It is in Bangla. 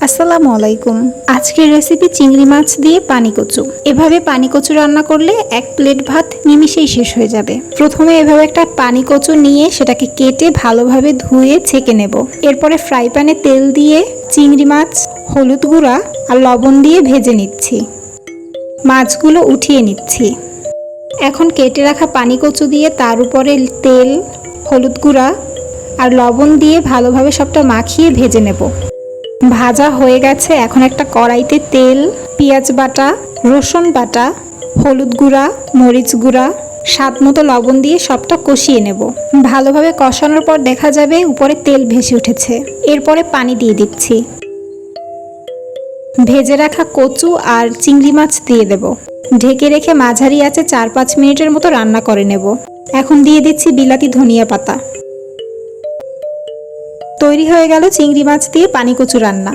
আসসালামু আলাইকুম। আজকের রেসিপি চিংড়ি মাছ দিয়ে পানি কচু। এভাবে পানি কচু রান্না করলে এক প্লেট ভাত নিমিষেই শেষ হয়ে যাবে। প্রথমে এভাবে একটা পানি কচু নিয়ে সেটাকে কেটে ভালোভাবে ধুয়ে ছেঁকে নেব। এরপরে ফ্রাই প্যানে তেল দিয়ে চিংড়ি মাছ, হলুদ গুঁড়া আর লবণ দিয়ে ভেজে নিচ্ছি। মাছগুলো উঠিয়ে নিচ্ছি। এখন কেটে রাখা পানি কচু দিয়ে তার উপরে তেল, হলুদ গুঁড়া আর লবণ দিয়ে ভালোভাবে সবটা মাখিয়ে ভেজে নেব। ভাজা হয়ে গেছে। এখন একটা কড়াইতে তেল, পেঁয়াজ বাটা, রসুন বাটা, হলুদ গুঁড়া, মরিচ গুঁড়া, স্বাদ মতো লবণ দিয়ে সবটা কষিয়ে নেব। ভালোভাবে কষানোর পর দেখা যাবে উপরে তেল ভেসে উঠেছে। এরপরে পানি দিয়ে দিচ্ছি। ভেজে রাখা কচু আর চিংড়ি মাছ দিয়ে দেব। ঢেকে রেখে মাঝারি আঁচে 4-5 মিনিটের মতো রান্না করে নেব। এখন দিয়ে দিচ্ছি বিলাতি ধনিয়া পাতা। তৈরি হয়ে গেল চিংড়ি মাছ দিয়ে পানি কচু রান্না।